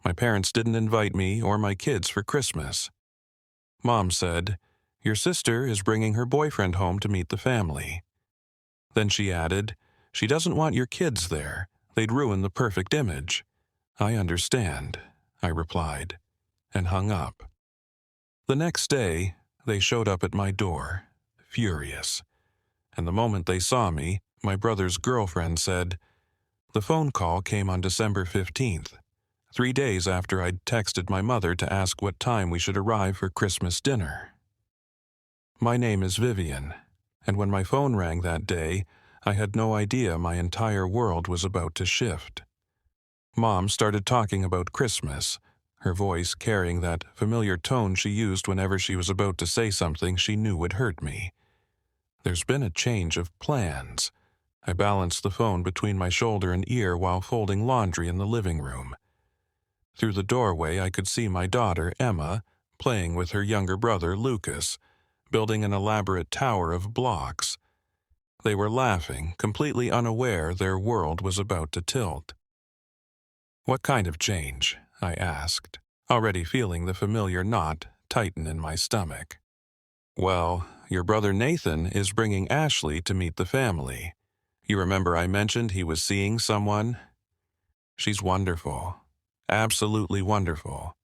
My parents didn't invite me or my kids for Christmas. Mom said, "Your sister is bringing her boyfriend home to meet the family." Then she added, "She doesn't want your kids there. They'd ruin the perfect image." "I understand," I replied, and hung up. The next day, they showed up at my door, furious. And the moment they saw me, my brother's girlfriend said, "The phone call came on December 15th, 3 days after I'd texted my mother to ask what time we should arrive for Christmas dinner." My name is Vivian, and when my phone rang that day, I had no idea my entire world was about to shift. Mom started talking about Christmas, her voice carrying that familiar tone she used whenever she was about to say something she knew would hurt me. "There's been a change of plans." I balanced the phone between my shoulder and ear while folding laundry in the living room. Through the doorway, I could see my daughter, Emma, playing with her younger brother, Lucas, building an elaborate tower of blocks. They were laughing, completely unaware their world was about to tilt. "What kind of change?" I asked, already feeling the familiar knot tighten in my stomach. "Well, your brother Nathan is bringing Ashley to meet the family. You remember I mentioned he was seeing someone? She's wonderful. Absolutely wonderful.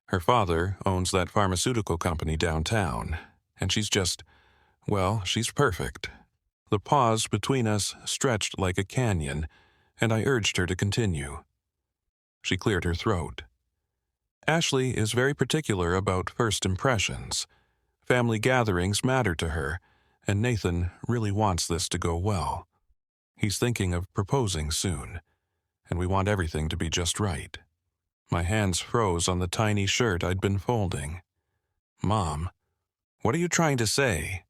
Her father owns that pharmaceutical company downtown, and she's just, well, she's perfect." The pause between us stretched like a canyon, and I urged her to continue. She cleared her throat. "Ashley is very particular about first impressions. Family gatherings matter to her, and Nathan really wants this to go well. He's thinking of proposing soon, and we want everything to be just right." My hands froze on the tiny shirt I'd been folding. "Mom, what are you trying to say?"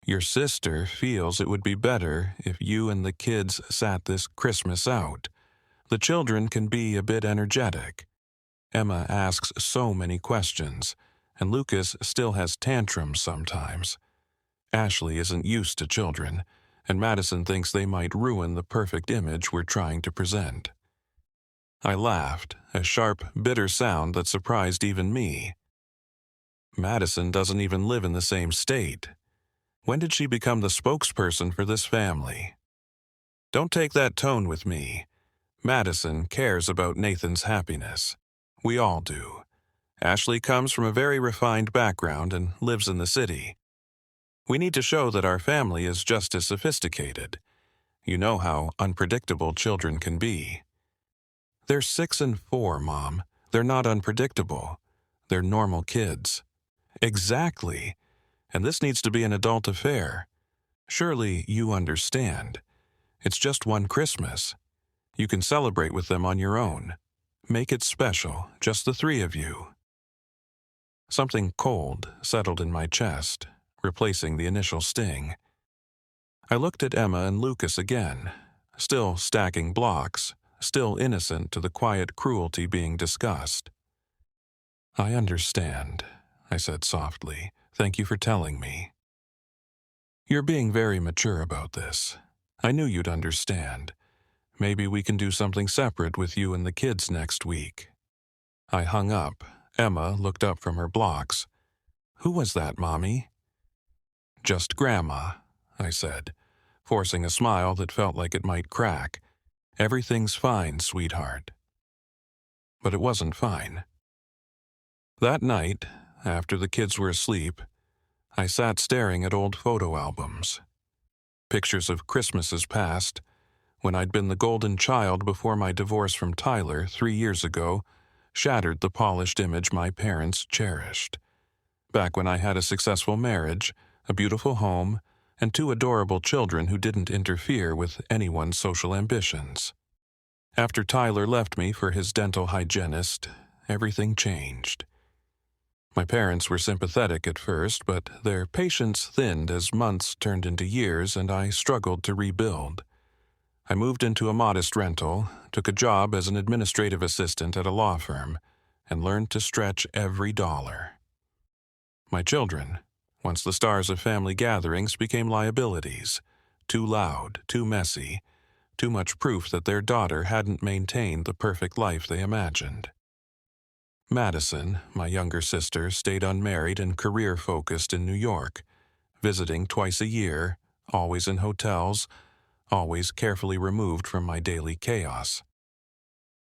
"Your sister feels it would be better if you and the kids sat this Christmas out. The children can be a bit energetic. Emma asks so many questions, and Lucas still has tantrums sometimes. Ashley isn't used to children, and Madison thinks they might ruin the perfect image we're trying to present." I laughed, a sharp, bitter sound that surprised even me. "Madison doesn't even live in the same state. When did she become the spokesperson for this family?" "Don't take that tone with me. Madison cares about Nathan's happiness. We all do. Ashley comes from a very refined background and lives in the city. We need to show that our family is just as sophisticated. You know how unpredictable children can be." "They're 6 and 4, Mom. They're not unpredictable. They're normal kids." "Exactly. And this needs to be an adult affair. Surely you understand. It's just one Christmas. You can celebrate with them on your own. Make it special, just the three of you." Something cold settled in my chest, replacing the initial sting. I looked at Emma and Lucas again, still stacking blocks, still innocent to the quiet cruelty being discussed. "I understand," I said softly. "Thank you for telling me. You're being very mature about this. I knew you'd understand. Maybe we can do something separate with you and the kids next week." I hung up. Emma looked up from her blocks. "Who was that, Mommy?" "Just Grandma," I said, forcing a smile that felt like it might crack. "Everything's fine, sweetheart." But it wasn't fine. That night, after the kids were asleep, I sat staring at old photo albums. Pictures of Christmases past, when I'd been the golden child before my divorce from Tyler 3 years ago, shattered the polished image my parents cherished. Back when I had a successful marriage, a beautiful home, and 2 adorable children who didn't interfere with anyone's social ambitions. After Tyler left me for his dental hygienist, everything changed. My parents were sympathetic at first, but their patience thinned as months turned into years and I struggled to rebuild. I moved into a modest rental, took a job as an administrative assistant at a law firm, and learned to stretch every dollar. My children, once the stars of family gatherings, became liabilities. Too loud, too messy, too much proof that their daughter hadn't maintained the perfect life they imagined. Madison, my younger sister, stayed unmarried and career-focused in New York, visiting twice a year, always in hotels, always carefully removed from my daily chaos.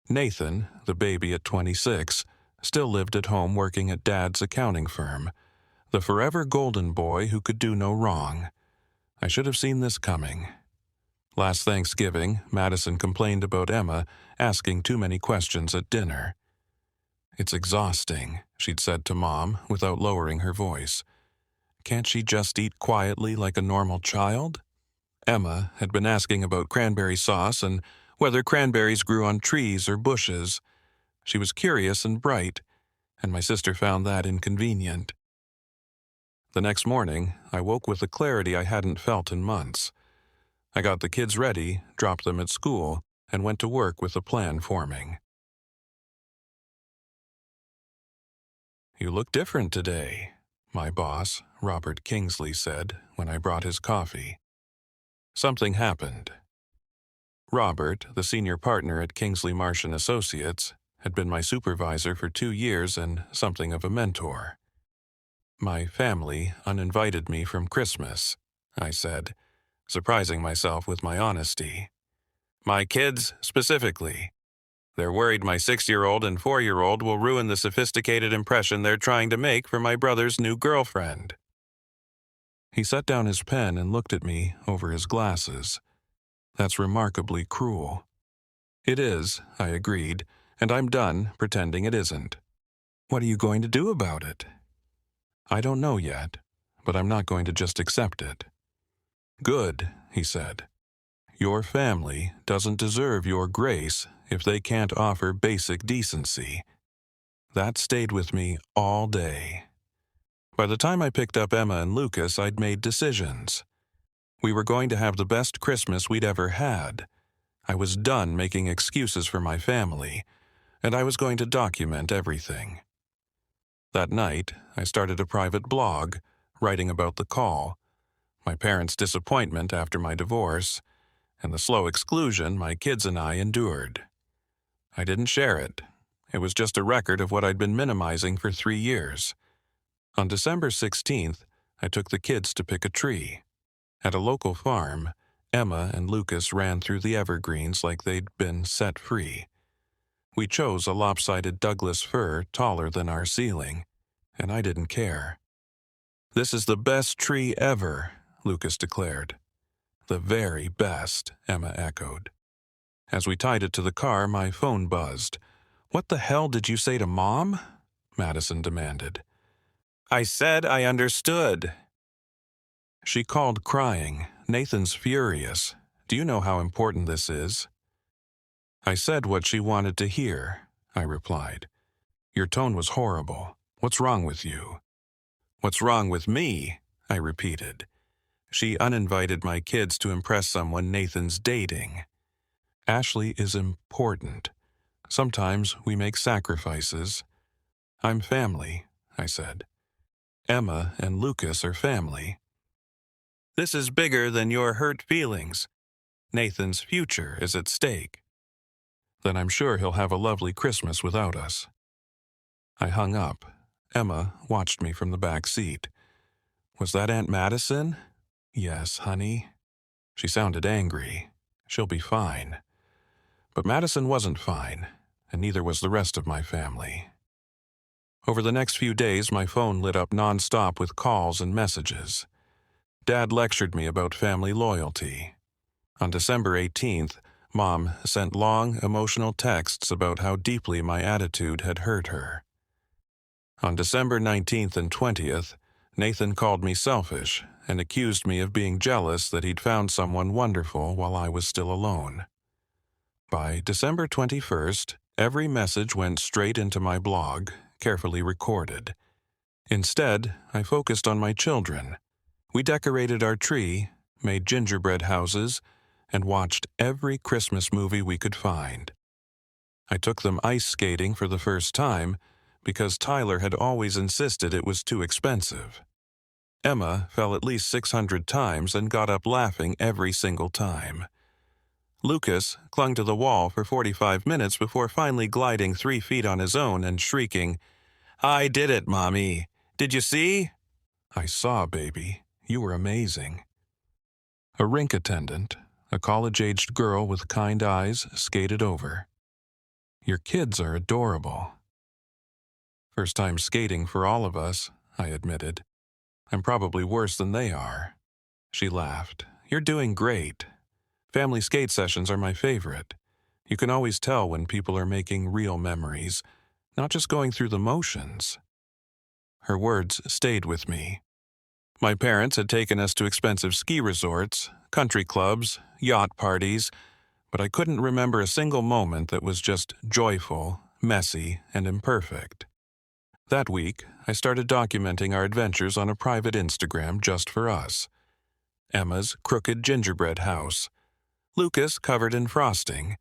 Nathan, the baby at 26, still lived at home working at Dad's accounting firm, the forever golden boy who could do no wrong. I should have seen this coming. Last Thanksgiving, Madison complained about Emma asking too many questions at dinner. "It's exhausting," she'd said to Mom without lowering her voice. "Can't she just eat quietly like a normal child?" Emma had been asking about cranberry sauce and whether cranberries grew on trees or bushes. She was curious and bright, and my sister found that inconvenient. The next morning, I woke with a clarity I hadn't felt in months. I got the kids ready, dropped them at school, and went to work with a plan forming. "You look different today," my boss, Robert Kingsley, said when I brought his coffee. Something happened. Robert, the senior partner at Kingsley Martian Associates, had been my supervisor for 2 years and something of a mentor. "My family uninvited me from Christmas," I said, surprising myself with my honesty. "My kids, specifically. They're worried my 6-year-old and 4-year-old will ruin the sophisticated impression they're trying to make for my brother's new girlfriend." He set down his pen and looked at me over his glasses. "That's remarkably cruel." "It is," I agreed, "and I'm done pretending it isn't." "What are you going to do about it?" "I don't know yet, but I'm not going to just accept it." "Good," he said. "Your family doesn't deserve your grace if they can't offer basic decency." That stayed with me all day. By the time I picked up Emma and Lucas, I'd made decisions. We were going to have the best Christmas we'd ever had. I was done making excuses for my family, and I was going to document everything. That night, I started a private blog, writing about the call, my parents' disappointment after my divorce, and the slow exclusion my kids and I endured. I didn't share it. It was just a record of what I'd been minimizing for 3 years. On December 16th, I took the kids to pick a tree. At a local farm, Emma and Lucas ran through the evergreens like they'd been set free. We chose a lopsided Douglas fir taller than our ceiling, and I didn't care. "This is the best tree ever," Lucas declared. "The very best," Emma echoed. As we tied it to the car, my phone buzzed. "What the hell did you say to Mom?" Madison demanded. "I said I understood." She called crying. "Nathan's furious. Do you know how important this is?" I said what she wanted to hear, I replied. "Your tone was horrible. What's wrong with you?" "What's wrong with me?" I repeated. She uninvited my kids to impress someone Nathan's dating. "Ashley is important. Sometimes we make sacrifices." "I'm family," I said. "Emma and Lucas are family." "This is bigger than your hurt feelings. Nathan's future is at stake." "Then I'm sure he'll have a lovely Christmas without us." I hung up. Emma watched me from the back seat. "Was that Aunt Madison?" "Yes, honey." She sounded angry. "She'll be fine." But Madison wasn't fine, and neither was the rest of my family. Over the next few days, my phone lit up nonstop with calls and messages. Dad lectured me about family loyalty. On December 18th, Mom sent long, emotional texts about how deeply my attitude had hurt her. On December 19th and 20th, Nathan called me selfish and accused me of being jealous that he'd found someone wonderful while I was still alone. By December 21st, every message went straight into my blog, carefully recorded. Instead, I focused on my children. We decorated our tree, made gingerbread houses, and watched every Christmas movie we could find. I took them ice skating for the first time because Tyler had always insisted it was too expensive. Emma fell at least 600 times and got up laughing every single time. Lucas clung to the wall for 45 minutes before finally gliding 3 feet on his own and shrieking, "I did it, Mommy! Did you see?" "I saw, baby. You were amazing." A rink attendant, a college-aged girl with kind eyes, skated over. "Your kids are adorable." "First time skating for all of us," I admitted. "I'm probably worse than they are." She laughed. "You're doing great. Family skate sessions are my favorite. You can always tell when people are making real memories, not just going through the motions." Her words stayed with me. My parents had taken us to expensive ski resorts, country clubs, yacht parties, but I couldn't remember a single moment that was just joyful, messy, and imperfect. That week, I started documenting our adventures on a private Instagram just for us. Emma's crooked gingerbread house, Lucas covered in frosting,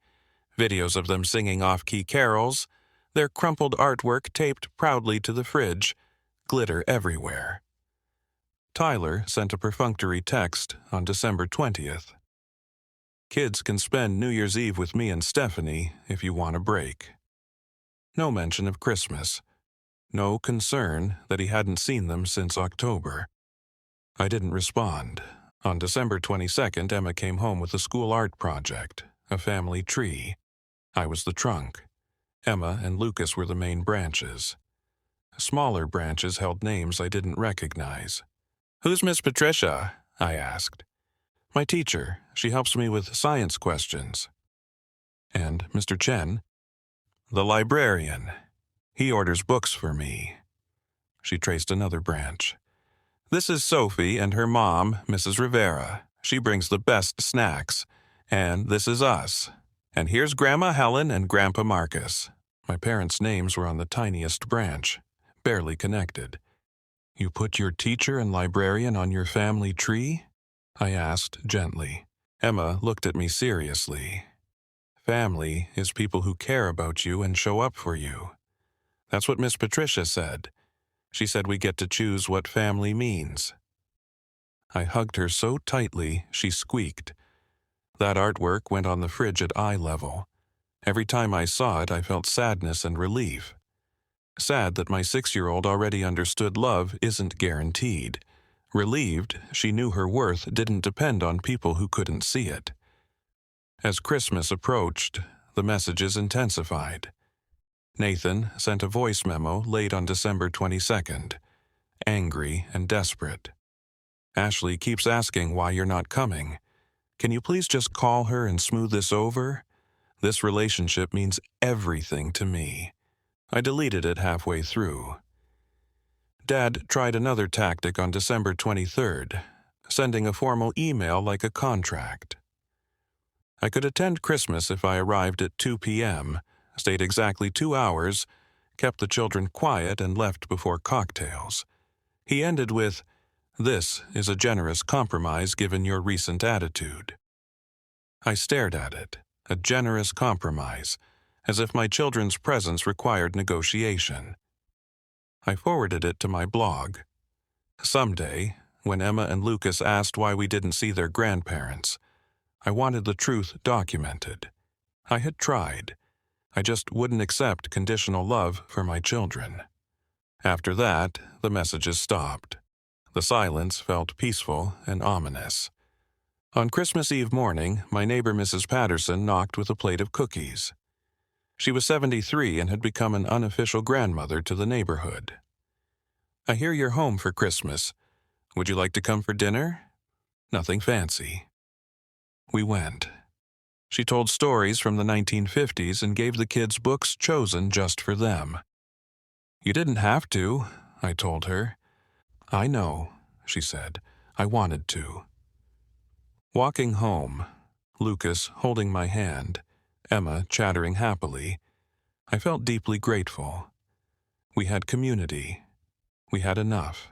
videos of them singing off-key carols, their crumpled artwork taped proudly to the fridge, glitter everywhere. Tyler sent a perfunctory text on December 20th. "Kids can spend New Year's Eve with me and Stephanie if you want a break." No mention of Christmas. No concern that he hadn't seen them since October. I didn't respond. On December 22nd, Emma came home with a school art project, a family tree. I was the trunk. Emma and Lucas were the main branches. Smaller branches held names I didn't recognize. "Who's Miss Patricia?" I asked. "My teacher. She helps me with science questions." "And Mr. Chen?" "The librarian. He orders books for me." She traced another branch. "This is Sophie and her mom, Mrs. Rivera. She brings the best snacks. And this is us. And here's Grandma Helen and Grandpa Marcus." My parents' names were on the tiniest branch, barely connected. "You put your teacher and librarian on your family tree?" I asked gently. Emma looked at me seriously. "Family is people who care about you and show up for you. That's what Miss Patricia said. She said we get to choose what family means." I hugged her so tightly, she squeaked. That artwork went on the fridge at eye level. Every time I saw it, I felt sadness and relief. Sad that my 6-year-old already understood love isn't guaranteed. Relieved she knew her worth didn't depend on people who couldn't see it. As Christmas approached, the messages intensified. Nathan sent a voice memo late on December 22nd, angry and desperate. "Ashley keeps asking why you're not coming. Can you please just call her and smooth this over? This relationship means everything to me." I deleted it halfway through. Dad tried another tactic on December 23rd, sending a formal email like a contract. I could attend Christmas if I arrived at 2 p.m., stayed exactly 2 hours, kept the children quiet, and left before cocktails. He ended with, "This is a generous compromise given your recent attitude." I stared at it, a generous compromise, as if my children's presence required negotiation. I forwarded it to my blog. Someday, when Emma and Lucas asked why we didn't see their grandparents, I wanted the truth documented. I had tried. I just wouldn't accept conditional love for my children. After that, the messages stopped. The silence felt peaceful and ominous. On Christmas Eve morning, my neighbor Mrs. Patterson knocked with a plate of cookies. She was 73 and had become an unofficial grandmother to the neighborhood. "I hear you're home for Christmas. Would you like to come for dinner?" Nothing fancy. We went. She told stories from the 1950s and gave the kids books chosen just for them. "You didn't have to," I told her. "I know," she said. "I wanted to." Walking home, Lucas holding my hand, Emma chattering happily, I felt deeply grateful. We had community. We had enough.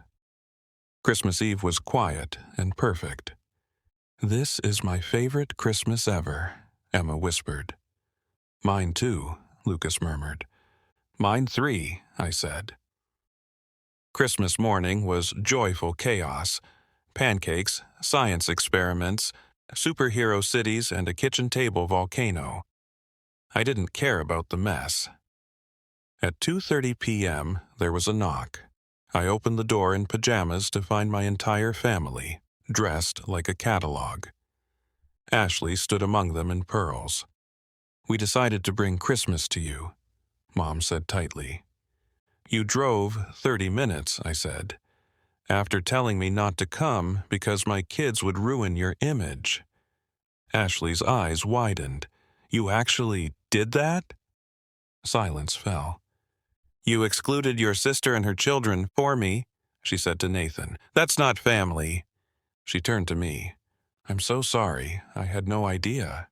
Christmas Eve was quiet and perfect. "This is my favorite Christmas ever," Emma whispered. "Mine too," Lucas murmured. "Mine 3, I said. Christmas morning was joyful chaos. Pancakes, science experiments, superhero cities, and a kitchen table volcano. I didn't care about the mess. At 2:30 p.m., there was a knock. I opened the door in pajamas to find my entire family, dressed like a catalog. Ashley stood among them in pearls. "We decided to bring Christmas to you," Mom said tightly. "You drove 30 minutes," I said, "after telling me not to come because my kids would ruin your image." Ashley's eyes widened. "You actually did that?" Silence fell. "You excluded your sister and her children for me," she said to Nathan. "That's not family." She turned to me. "I'm so sorry. I had no idea."